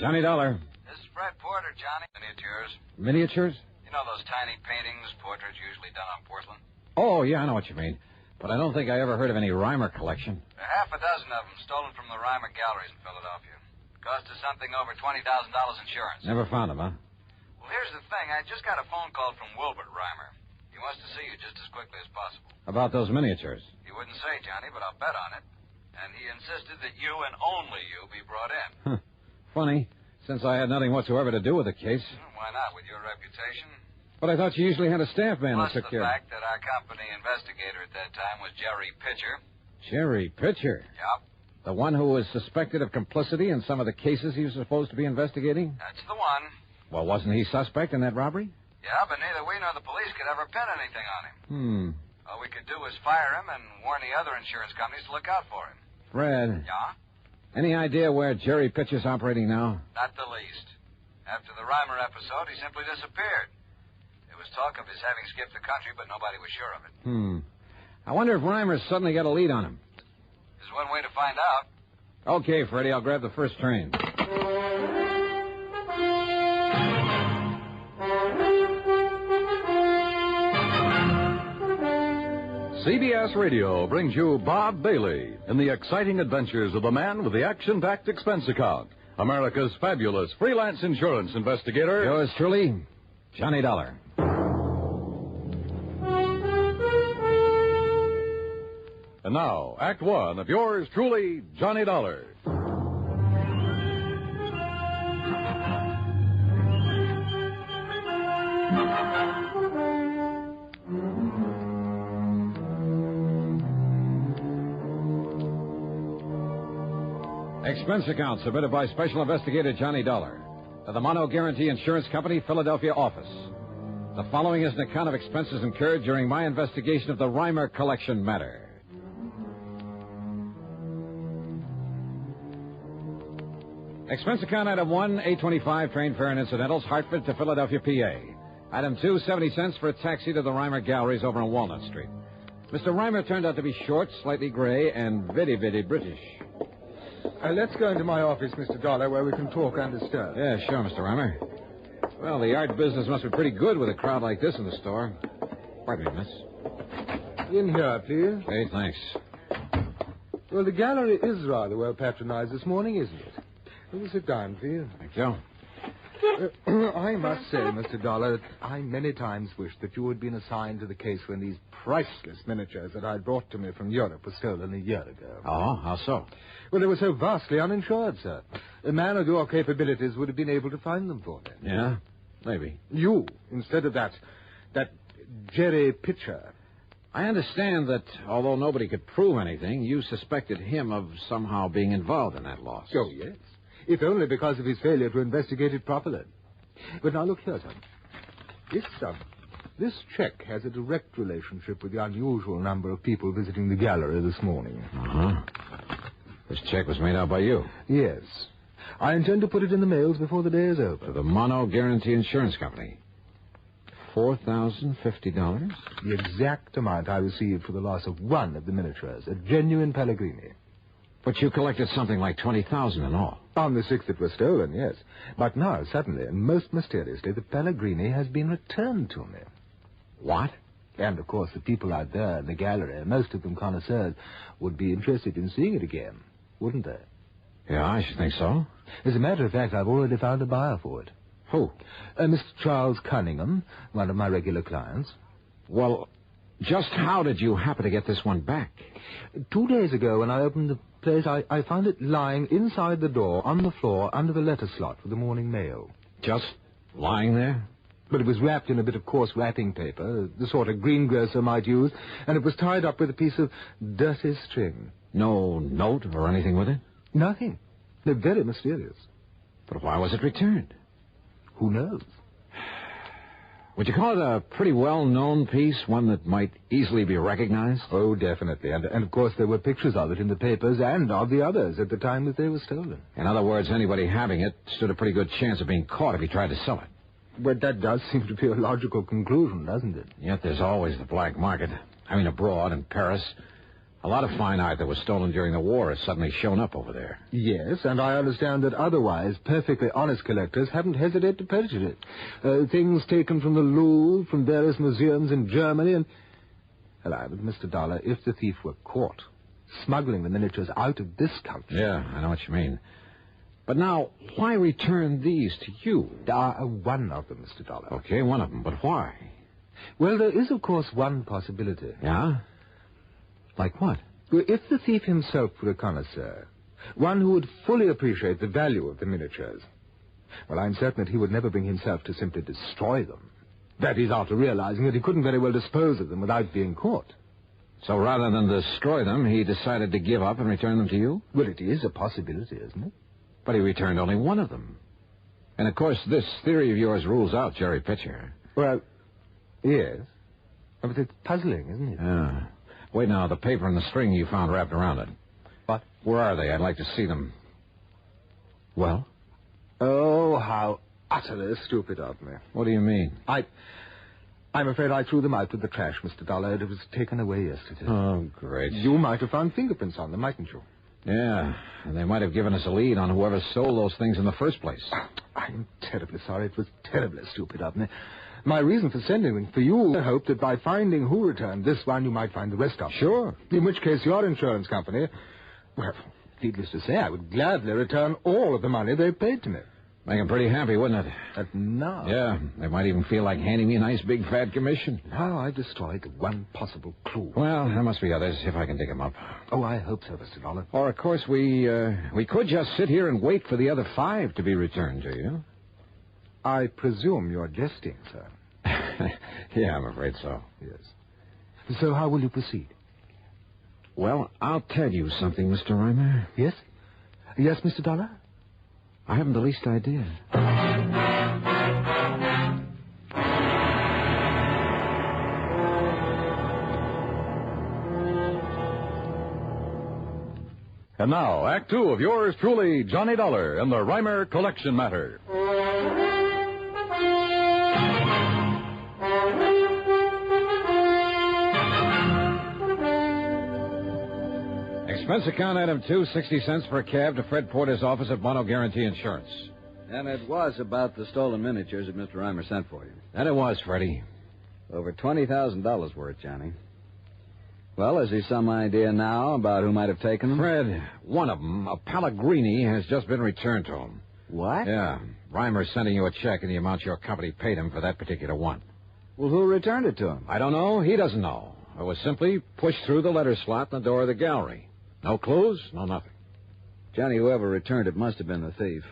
Johnny Dollar. This is Fred Porter, Johnny. Miniatures. Miniatures? You know those tiny paintings, portraits usually done on porcelain? Oh, yeah, I know what you mean. But I don't think I ever heard of any Reimer collection. There are half a dozen of them stolen from the Reimer galleries in Philadelphia. Cost us something over $20,000 insurance. Never found them, huh? Well, here's the thing. I just got a phone call from Wilbert Reimer. He wants to see you just as quickly as possible. About those miniatures? He wouldn't say, Johnny, but I'll bet on it. And he insisted that you and only you be brought in. Huh. Funny, since I had nothing whatsoever to do with the case. Why not, with your reputation? But I thought you usually had a staff man Plus that took the care. fact that our company investigator at that time was Jerry Pitcher. Jerry Pitcher? Yep. The one who was suspected of complicity in some of the cases he was supposed to be investigating? That's the one. Well, wasn't he suspect in that robbery? Yeah, but neither we nor the police could ever pin anything on him. All we could do was fire him and warn the other insurance companies to look out for him. Fred. Yeah? Any idea where Jerry Pitcher's operating now? Not the least. After the Reimer episode, he simply disappeared. There was talk of his having skipped the country, but nobody was sure of it. I wonder if Reimer suddenly got a lead on him. There's one way to find out. Okay, Freddie, I'll grab the first train. CBS Radio brings you Bob Bailey in the exciting adventures of the man with the action-packed expense account, America's fabulous freelance insurance investigator. Yours truly, Johnny Dollar. And now, Act One of yours truly, Johnny Dollar. Expense account submitted by Special Investigator Johnny Dollar to the Mono Guarantee Insurance Company, Philadelphia office. The following is an account of expenses incurred during my investigation of the Reimer collection matter. Expense account item 1, $8.25 train fare and incidentals, Hartford to Philadelphia, PA. Item 2, 70 cents for a taxi to the Reimer galleries over on Walnut Street. Mr. Reimer turned out to be short, slightly gray, and very, very British. Let's go into my office, Mr. Dollar, where we can talk undisturbed. Yeah, sure, Mr. Reimer. Well, the art business must be pretty good with a crowd like this in the store. Pardon me, miss. In here, please. Hey, thanks. Well, the gallery is rather well patronized this morning, isn't it? Will you sit down, please? Thank you. I must say, Mr. Dollar, that I many times wished that you had been assigned to the case when these priceless miniatures that I brought to me from Europe were stolen a year ago. Oh, how so? Well, they were so vastly uninsured, sir. A man of your capabilities would have been able to find them for me. Yeah, maybe. You, instead of that Jerry Pitcher. I understand that, although nobody could prove anything, you suspected him of somehow being involved in that loss. Oh, yes. If only because of his failure to investigate it properly. But now look here, son. This check has a direct relationship with the unusual number of people visiting the gallery this morning. Uh-huh. This check was made out by you? Yes. I intend to put it in the mails before the day is over. To the Mono Guarantee Insurance Company. $4,050? The exact amount I received for the loss of one of the miniatures, a genuine Pellegrini. But you collected something like $20,000 in all. On the 6th it was stolen, yes. But now, suddenly, and most mysteriously, the Pellegrini has been returned to me. What? And, of course, the people out there in the gallery, most of them connoisseurs, would be interested in seeing it again, wouldn't they? Yeah, I should think so. As a matter of fact, I've already found a buyer for it. Who? Mr. Charles Cunningham, one of my regular clients. Well, just how did you happen to get this one back? 2 days ago, when I opened the place, I found it lying inside the door, on the floor, under the letter slot for the morning mail. Just lying there? But it was wrapped in a bit of coarse wrapping paper, the sort a greengrocer might use, and it was tied up with a piece of dirty string. No note or anything with it? Nothing. They're very mysterious. But why was it returned? Who knows? Would you call it a pretty well-known piece, one that might easily be recognized? Oh, definitely. And of course, there were pictures of it in the papers and of the others at the time that they were stolen. In other words, anybody having it stood a pretty good chance of being caught if he tried to sell it. But that does seem to be a logical conclusion, doesn't it? Yet there's always the black market. I mean, abroad, in Paris. A lot of fine art that was stolen during the war has suddenly shown up over there. Yes, and I understand that otherwise perfectly honest collectors haven't hesitated to purchase it. Things taken from the Louvre, from various museums in Germany, and... Hello, but Mr. Dollar, if the thief were caught smuggling the miniatures out of this country... Yeah, I know what you mean. But now, why return these to you? One of them, Mr. Dollar. Okay, one of them, but why? Well, there is, of course, one possibility. Yeah? Like what? Well, if the thief himself were a connoisseur, one who would fully appreciate the value of the miniatures, well, I'm certain that he would never bring himself to simply destroy them. That is, after realizing that he couldn't very well dispose of them without being caught. So rather than destroy them, he decided to give up and return them to you? Well, it is a possibility, isn't it? But he returned only one of them. And, of course, this theory of yours rules out Jerry Pitcher. Well, yes. But it's puzzling, isn't it? Yeah. Wait now, the paper and the string you found wrapped around it. What? Where are they? I'd like to see them. Well? Oh, how utterly stupid of me. What do you mean? I'm afraid I threw them out with the trash, Mr. Dollar. It was taken away yesterday. Oh, great. You might have found fingerprints on them, mightn't you? Yeah, and they might have given us a lead on whoever stole those things in the first place. I'm terribly sorry. It was terribly stupid of me. My reason for sending them for you, I hoped that by finding who returned this one, you might find the rest of them. Sure. In which case, your insurance company, well, needless to say, I would gladly return all of the money they paid to me. Make them pretty happy, wouldn't it? But now... Yeah, they might even feel like handing me a nice big fat commission. Now I've destroyed the one possible clue. Well, there must be others, if I can dig them up. Oh, I hope so, Mr. Dollar. Or, of course, we could just sit here and wait for the other 5 to be returned to you. I presume you're jesting, sir. Yeah, I'm afraid so. Yes. So how will you proceed? Well, I'll tell you something, Mr. Reimer. Yes? Yes, Mr. Dollar? I haven't the least idea. And now, Act Two of yours truly, Johnny Dollar, in the Reimer Collection Matter. Expense account item 2, 60 cents for a cab to Fred Porter's office at Mono Guarantee Insurance. And it was about the stolen miniatures that Mr. Reimer sent for you. And it was, Freddie. Over $20,000 worth, Johnny. Well, has he some idea now about who might have taken them? Fred, one of them, a Pellegrini, has just been returned to him. What? Yeah. Reimer's sending you a check in the amount your company paid him for that particular one. Well, who returned it to him? I don't know. He doesn't know. It was simply pushed through the letter slot in the door of the gallery. No clues, no nothing. Johnny, whoever returned it must have been the thief.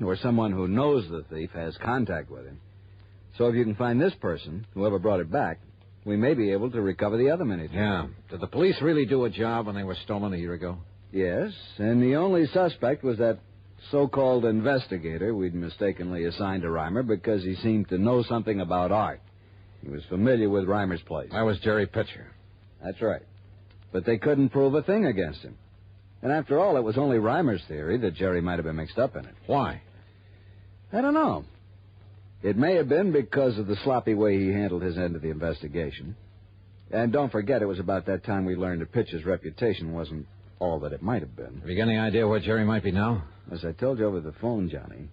Or someone who knows the thief has contact with him. So if you can find this person, whoever brought it back, we may be able to recover the other miniatures. Yeah. Did the police really do a job when they were stolen a year ago? Yes, and the only suspect was that so-called investigator we'd mistakenly assigned to Reimer because he seemed to know something about art. He was familiar with Reimer's place. That was Jerry Pitcher. That's right. But they couldn't prove a thing against him. And after all, it was only Reimer's theory that Jerry might have been mixed up in it. Why? I don't know. It may have been because of the sloppy way he handled his end of the investigation. And don't forget, it was about that time we learned that Pitcher's reputation wasn't all that it might have been. Have you got any idea where Jerry might be now? As I told you over the phone, Johnny,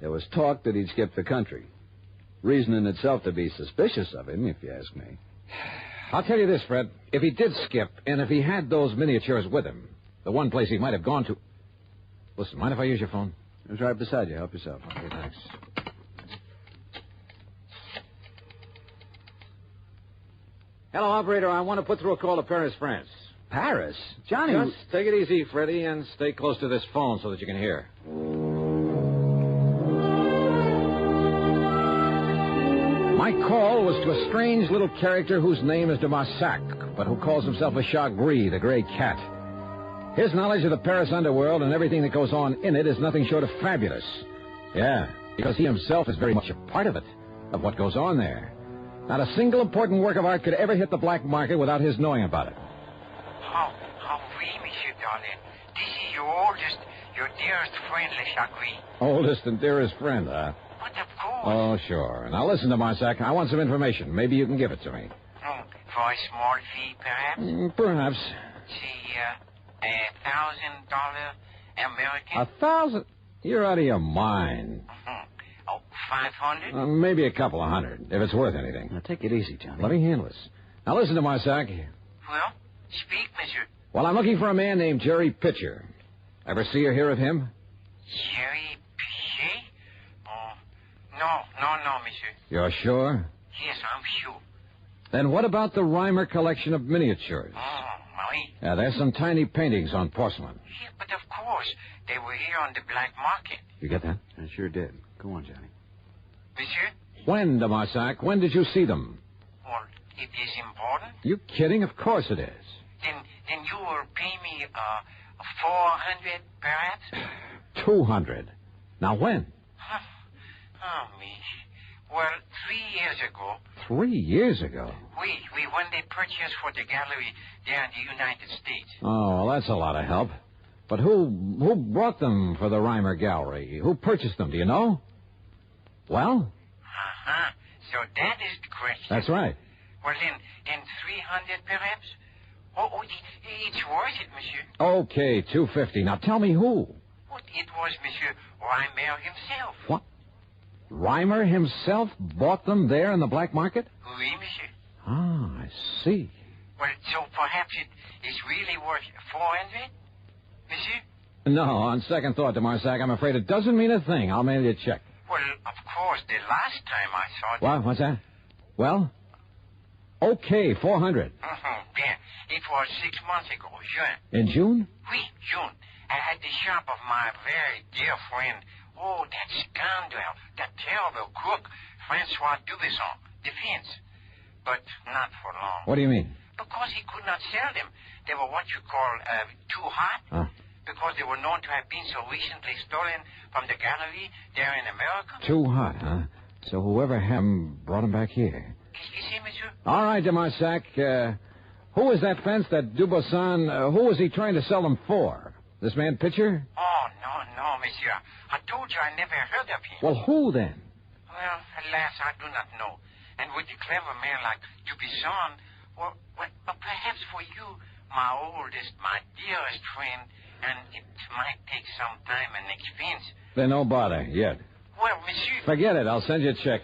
there was talk that he'd skipped the country. Reason in itself to be suspicious of him, if you ask me. I'll tell you this, Fred. If he did skip, and if he had those miniatures with him, the one place he might have gone to... Listen, mind if I use your phone? It's right beside you. Help yourself. Okay, thanks. Hello, operator. I want to put through a call to Paris, France. Paris? Johnny... Just take it easy, Freddie, and stay close to this phone so that you can hear. My call was to a strange little character whose name is de Marsac, but who calls himself a Chagris, the gray cat. His knowledge of the Paris underworld and everything that goes on in it is nothing short of fabulous. Yeah, because he himself is very much a part of it, of what goes on there. Not a single important work of art could ever hit the black market without his knowing about it. Oh, oui, Monsieur Darlin. This is your dearest friend, Le Chagris. Oldest and dearest friend, huh? But of course. Oh, sure. Now listen to Marsac. I want some information. Maybe you can give it to me. For a small fee, perhaps? Perhaps. say, $1,000 American. 1,000? You're out of your mind. Oh, 500? Maybe a couple of hundred, if it's worth anything. Now, take it easy, Johnny. Let me handle this. Now, listen to Marsac. Well, speak, monsieur. Well, I'm looking for a man named Jerry Pitcher. Ever see or hear of him? Jerry Pichet? Oh, no, monsieur. You're sure? Yes, I'm sure. Then what about the Reimer collection of miniatures? Oh, oui. Yeah, there's some tiny paintings on porcelain. Yeah, but of course, they were here on the black market. You get that? I sure did. Go on, Johnny. Monsieur? When, de Marsac? When did you see them? Well, it is important. You kidding? Of course it is. Then you will pay me, 400, perhaps? 200. Now, when? Oh, me. Well, 3 years ago. 3 years ago? When they purchased for the gallery there in the United States. Oh, well, that's a lot of help. But who brought them for the Reimer Gallery? Who purchased them, do you know? Well? Uh-huh. So that is the question. That's right. Well, then 300, perhaps? Oh, it's worth it, monsieur. Okay, 250. Now, tell me who. Well, it was Monsieur Reimer himself. What? Reimer himself bought them there in the black market? Oui, monsieur. Ah, I see. Well, so perhaps it is really worth 400, monsieur? No, on second thought, de Marsac, I'm afraid it doesn't mean a thing. I'll mail you a check. Well, of course, the last time I saw it... What? What's that? Well? Okay, 400. Yeah, it was 6 months ago, June. In June? Oui, June. At the shop of my very dear friend, that scoundrel, that terrible crook, Francois Dubesson, defense. But not for long. What do you mean? Because he could not sell them. They were what you call too hot. Huh? Because they were known to have been so recently stolen from the gallery there in America. Too hot, huh? So whoever had them brought them back here. You see, monsieur? All right, de Marsac. Who was that fence that Dubesson... who was he trying to sell them for? This man Pitcher? Oh, no, monsieur. I told you I never heard of him. Well, who then? Well, alas, I do not know. And with a clever man like Dubesson, well, perhaps for you, my oldest, my dearest friend, and it might take some time and expense. Then no bother, yet. Well, monsieur... Forget it. I'll send you a check.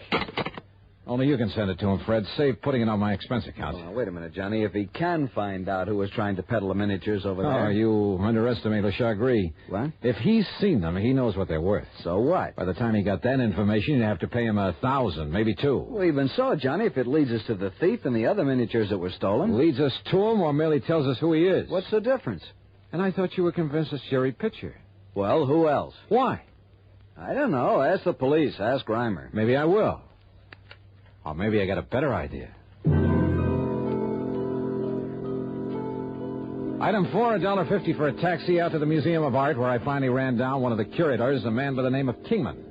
Only you can send it to him, Fred. Save putting it on my expense account. Well, wait a minute, Johnny. If he can find out who was trying to peddle the miniatures over there... Oh, you underestimate Le Chagris. What? If he's seen them, he knows what they're worth. So what? By the time he got that information, you'd have to pay him 1,000, maybe 2. Well, even so, Johnny, if it leads us to the thief and the other miniatures that were stolen... Leads us to him or merely tells us who he is? What's the difference? And I thought you were convinced it's Jerry Pitcher. Well, who else? Why? I don't know. Ask the police. Ask Reimer. Maybe I will. Or maybe I got a better idea. Item 4, $1.50 for a taxi out to the Museum of Art, where I finally ran down one of the curators, a man by the name of Kingman.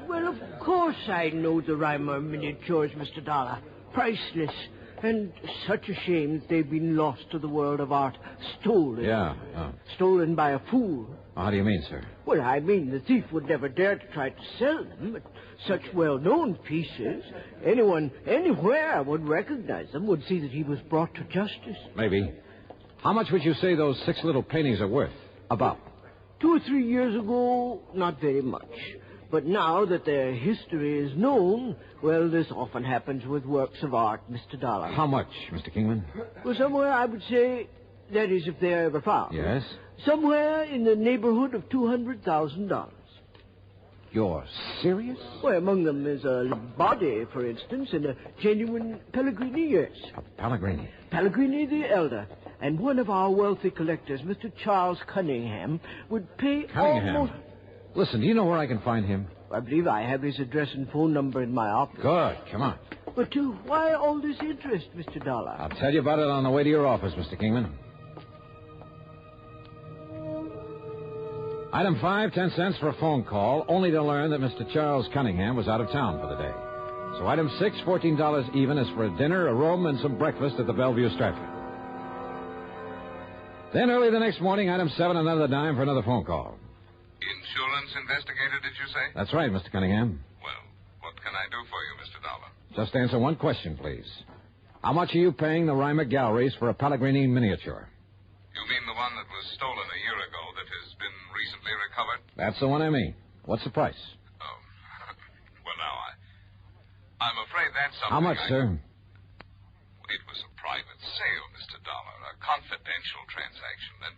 Well, of course I know the Reimer miniatures, Mr. Dollar. Priceless. And such a shame that they've been lost to the world of art. Stolen. Yeah. Stolen by a fool. How do you mean, sir? Well, I mean the thief would never dare to try to sell them, but such well-known pieces, anyone, anywhere would recognize them, would see that he was brought to justice. Maybe. How much would you say those 6 little paintings are worth? About? 2 or 3 years ago, not very much. But now that their history is known, well, this often happens with works of art, Mr. Dollar. How much, Mr. Kingman? Well, somewhere, I would say, that is, if they're ever found. Yes? Somewhere in the neighborhood of $200,000. You're serious? Well, among them is a body, for instance, and a genuine Pellegrini, yes. A Pellegrini? Pellegrini the Elder. And one of our wealthy collectors, Mr. Charles Cunningham, would pay almost... Listen, do you know where I can find him? I believe I have his address and phone number in my office. Good. Come on. But why all this interest, Mr. Dollar? I'll tell you about it on the way to your office, Mr. Kingman. Item 5, 10 cents for a phone call, only to learn that Mr. Charles Cunningham was out of town for the day. So item 6, $14 even, is for a dinner, a room, and some breakfast at the Bellevue Stratford. Then early the next morning, item 7, another dime for another phone call. Insurance investigator, did you say? That's right, Mr. Cunningham. Well, what can I do for you, Mr. Dollar? Just answer one question, please. How much are you paying the Reimer Galleries for a Pellegrini miniature? You mean the one that was stolen a year ago that has been recently recovered? That's the one I mean. What's the price? Oh. Well, now, I'm afraid that's something. How much, sir? It was a private sale, Mr. Dollar, a confidential transaction, and,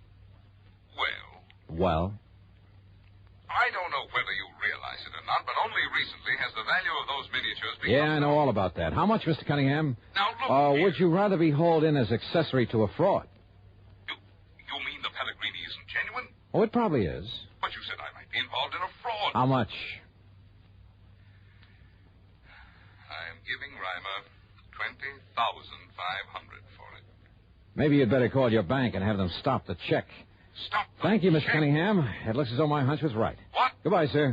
Well? I don't know whether you realize it or not, but only recently has the value of those miniatures become... Yeah, I know all about that. How much, Mr. Cunningham? Now, look Or here. would you rather be hauled in as accessory to a fraud? You mean the Pellegrini isn't genuine? Oh, it probably is. But you said I might be involved in a fraud. How much? I'm giving Reimer $20,500 for it. Maybe you'd better call your bank and have them stop the check. Stop. the Thank you, Mr. check. Cunningham. It looks as though my hunch was right. What? Goodbye, sir.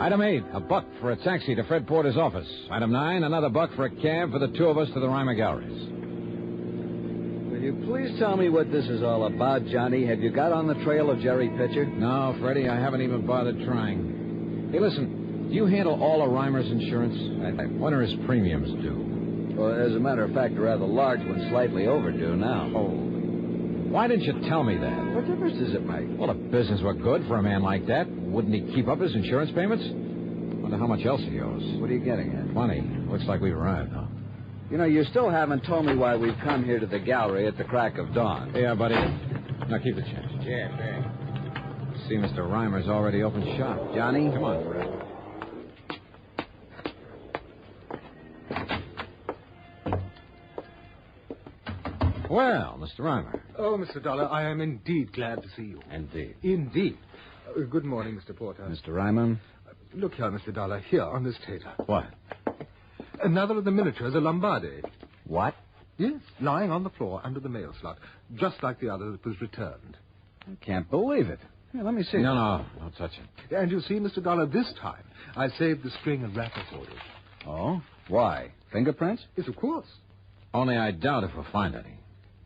Item 8, a buck for a taxi to Fred Porter's office. Item 9, another buck for a cab for the two of us to the Reimer Galleries. Will you please tell me what this is all about, Johnny? Have you got on the trail of Jerry Pitcher? No, Freddie, I haven't even bothered trying. Hey, listen, do you handle all of Reimer's insurance? When are his premiums due? Well, as a matter of fact, a rather large one, slightly overdue now. Oh, why didn't you tell me that? What difference does it make? Well, if business were good for a man like that, wouldn't he keep up his insurance payments? Wonder how much else he owes. What are you getting at? Plenty. Looks like we've arrived, though. You know, you still haven't told me why we've come here to the gallery at the crack of dawn. Yeah, buddy. Now keep the change. Yeah, thanks. See, Mr. Reimer's already opened shop. Johnny? Come on, Fred. Well, Mr. Reimer. Oh, Mr. Dollar, I am indeed glad to see you. Indeed. Indeed. Good morning, Mr. Porter. Mr. Reimer? Look here, Mr. Dollar, here on this table. What? Another of the miniatures, a Lombardi. What? Yes, lying on the floor under the mail slot, just like the other that was returned. I can't believe it. Here, let me see. No, don't touch it. And you see, Mr. Dollar, this time I saved the string and wrapper for you. Oh? Why? Fingerprints? Yes, of course. Only I doubt if we'll find any.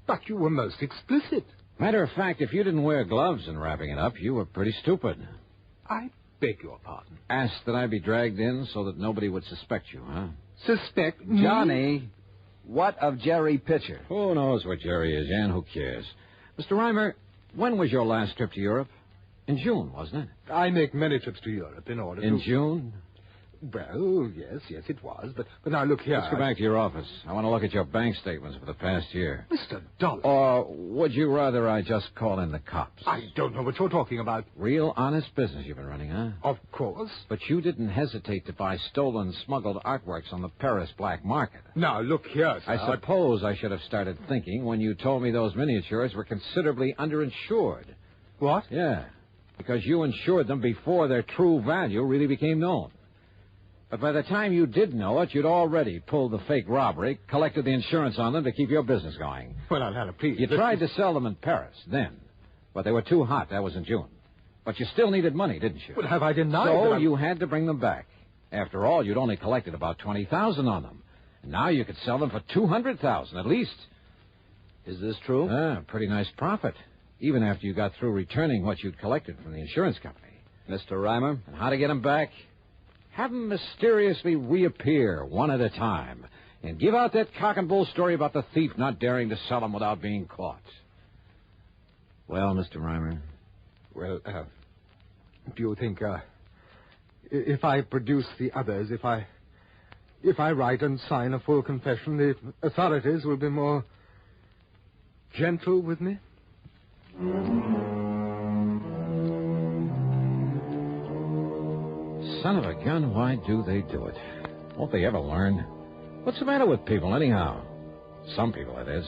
But you were most explicit. Matter of fact, if you didn't wear gloves in wrapping it up, you were pretty stupid. I beg your pardon. Asked that I be dragged in so that nobody would suspect you, huh? Suspect me? Johnny, what of Jerry Pitcher? Who knows what Jerry is, and who cares? Mr. Reimer, when was your last trip to Europe? In June, wasn't it? I make many trips to Europe in order In to... June? Well, yes, it was. But now look here. Let's go back to your office. I want to look at your bank statements for the past year. Mr. Dollar. Or would you rather I just call in the cops? I don't know what you're talking about. Real honest business you've been running, huh? Of course. But you didn't hesitate to buy stolen, smuggled artworks on the Paris black market. Now, look here, sir. I suppose I should have started thinking when you told me those miniatures were considerably underinsured. What? Yeah, because you insured them before their true value really became known. But by the time you did know it, you'd already pulled the fake robbery, collected the insurance on them to keep your business going. Well, now, please. You tried to sell them in Paris then, but they were too hot. That was in June. But you still needed money, didn't you? Well, have I denied So that you had to bring them back. After all, you'd only collected about $20,000 on them. And now you could sell them for $200,000 at least. Is this true? Pretty nice profit, even after you got through returning what you'd collected from the insurance company. Mr. Reimer? And how to get them back? Have them mysteriously reappear one at a time and give out that cock and bull story about the thief not daring to sell them without being caught. Well, Mr. Reimer? Well, do you think, if I produce the others, if I write and sign a full confession, the authorities will be more gentle with me? Son of a gun, why do they do it? Won't they ever learn? What's the matter with people, anyhow? Some people, that is.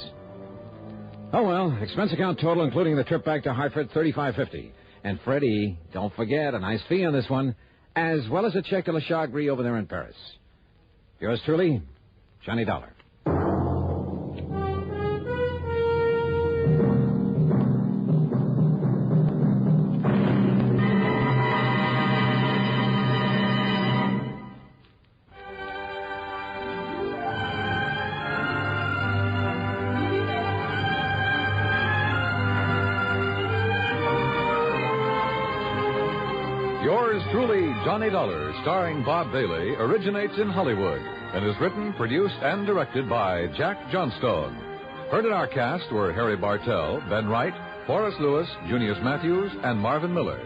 Oh, well, expense account total, including the trip back to Hartford, $35.50. And Freddie, don't forget, a nice fee on this one, as well as a check to Le Chagris over there in Paris. Yours truly, Johnny Dollar. Yours truly, Johnny Dollar, starring Bob Bailey, originates in Hollywood and is written, produced, and directed by Jack Johnstone. Heard in our cast were Harry Bartell, Ben Wright, Forrest Lewis, Junius Matthews, and Marvin Miller.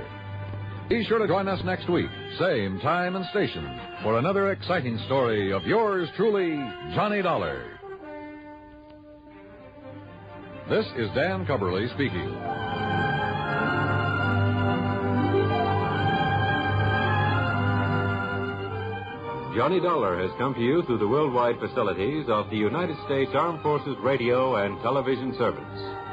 Be sure to join us next week, same time and station, for another exciting story of yours truly, Johnny Dollar. This is Dan Cubberly speaking. Johnny Dollar has come to you through the worldwide facilities of the United States Armed Forces Radio and Television Service.